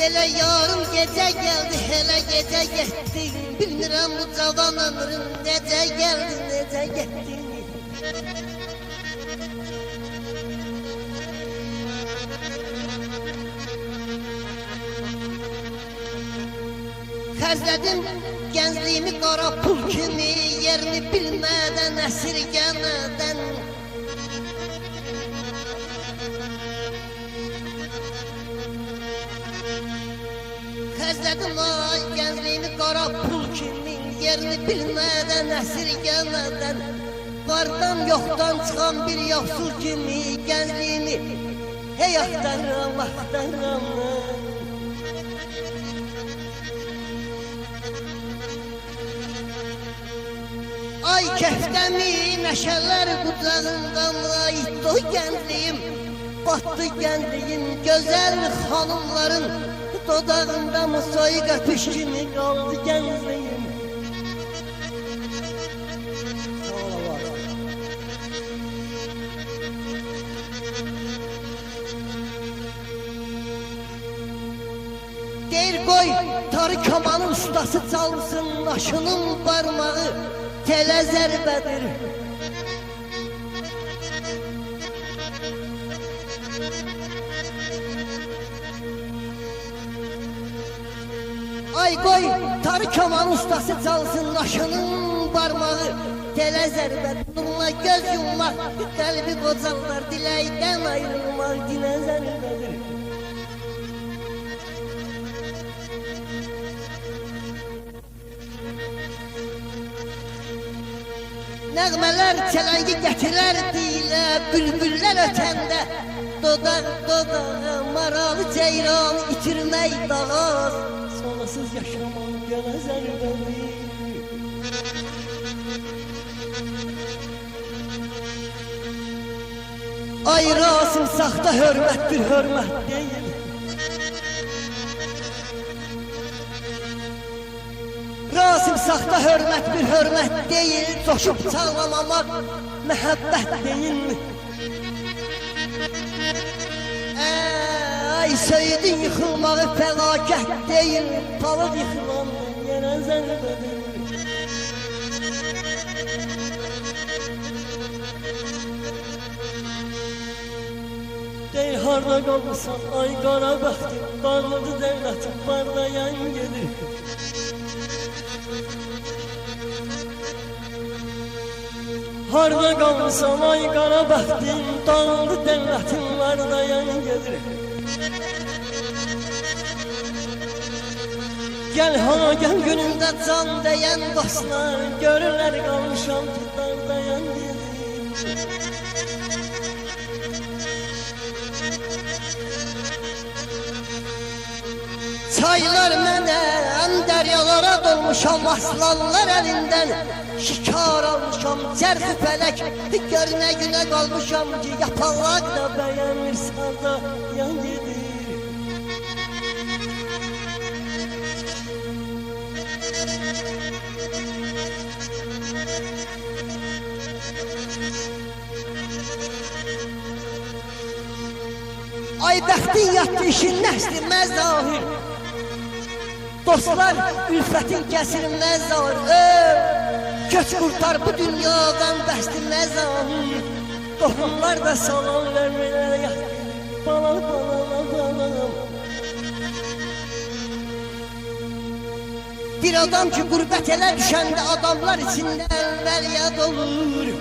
Hele yarım gece geldi, hele gece gitti. Bilmirəm bu cavan ömrüm necə geldi, necə gitti. Xərclədim gəncliyimi qara pul kimi, yerini bilmədən, əsirgəmədən. Xərclədim ay gəncliyimi qara pul kimi, yerini bilmədən, əsirgəmədən. Vardan yoxdan çıxan bir yoxsul kimi, gəncliyimi hey axtarıram, axtarıram. Ay kəftəmi nəşələr qucağından, ay doy gəncliyim, batdı gəncliyim, gözəl xanımların dodağında mı soyuq öpüş kimi qaldı gəncliyim. Deyir qoy tarı kamanın ustası çalsın, naşının barmağı telə zərbədir. Ay qoy tarı kaman ustası çalsın, naşının barmağı Telə zərbə durma göz yummaq, qəlbi qocallar diləkdən ayrılmaq dinə zərbədir. Nəğmələr çələngi gətirər dilə, bülbüllər ötəndə dodaq dodağa, maralı ceyran itirmək dağaz, sonrasız yaşamaq yana zərbədir. Ay Rasim, saxta hörmət bir hörmət deyil. Rasim, saxta hörmət bir hörmət deyil. Coşub çağlamamaq məhəbbət deyil. Ay söyüdün yıxılmağı fəlakət deyil. Palıd yıxılan yenə zərbədir. Deyil harda qalmışsan ay qara bəxtim, bağlıdı dövlətim bardayan gedir. Harda qalmışsan ay qara bəxtim, dağıldı dövlətim bardayan gedir. Gəl hana gəl günümdə can deyən dostlar, görürlər qalmışam ki dardayan gedir. Çaylar mənəm, dəryalara dolmuşam aslanlar əlindən. Şikar almışam, cərf-i fələk, görünə günə qalmışam ki yapallaq da bəyənir sağda yan gedir. Ay bəxtin yatdı işin nəsli məzahir, dostlar ülfətin kəsilməz zahir. Köç qurtar bu dünyadan bəsdi məzahir, qohumlar da salam vermələrə yatdı. Balam balam balam. Bir adam ki qürbət elə düşəndə adamlar içində əvvəl yad olur.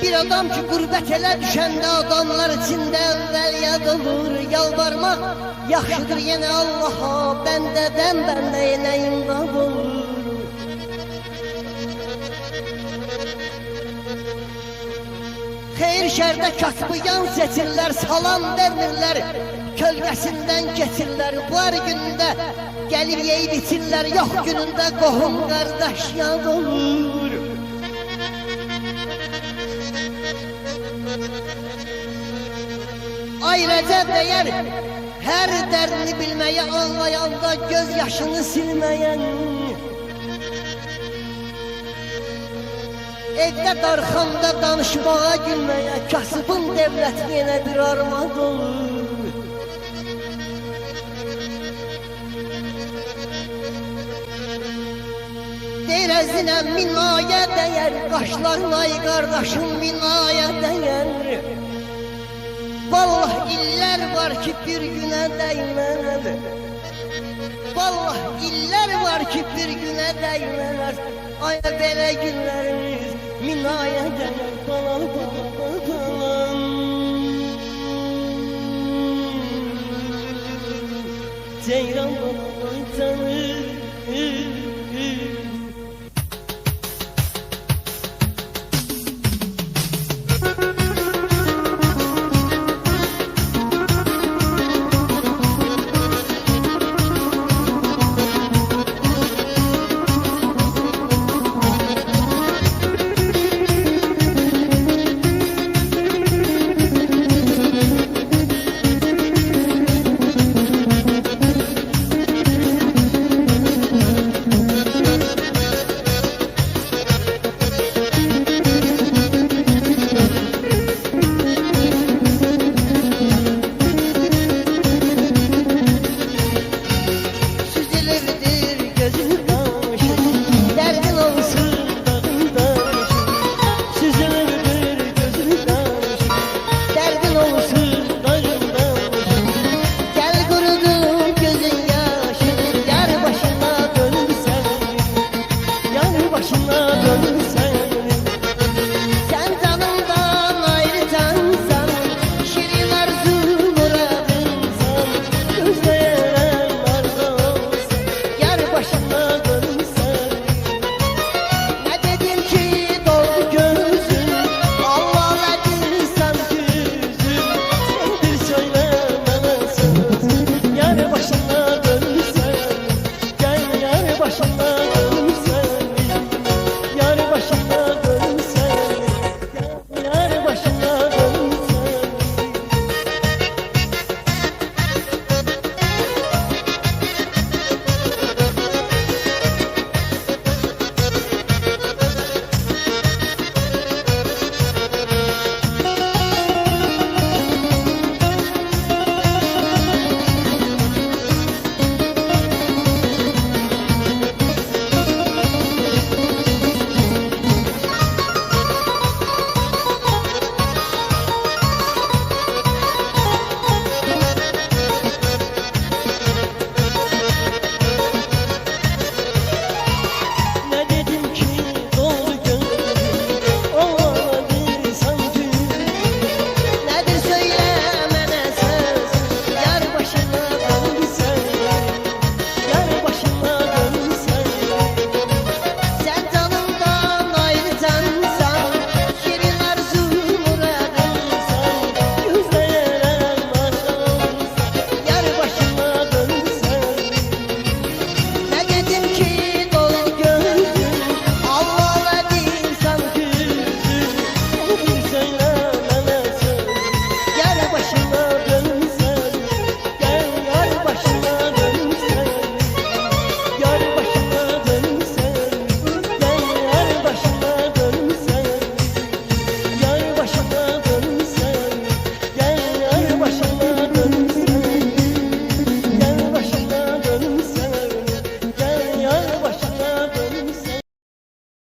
Bir adam ki qürbət elə düşəndə adamlar içində əvvəl yad olur. Yalvarmaq yaxşıdır yenə Allaha, bəndədən bəndəyə nəyin qab olur. Xeyir şərdə kasbı yan seçirlər, salam vermirlər, kölgəsindən keçirlər. Var günündə gəlib yeyib içirlər, yox günündə qohum qardaş yad olur. Ay Rəcəb deyər, hər dərdini bilməyə, anlayanda göz yaşını silməyən. Evdə darxanda danışmağa gülməyə, kasıbın devləti yenə bir armad olur. Deyir əzinəm minaya dəyər, qaşların ay qardaşım minaya dəyər. Vallah illər var ki bir günə dəyməz. Vallah illər var ki bir günə dəyməz. Aya belə günlərimiz minaya dəyər. Balam balam balam. Ceyran balam canım.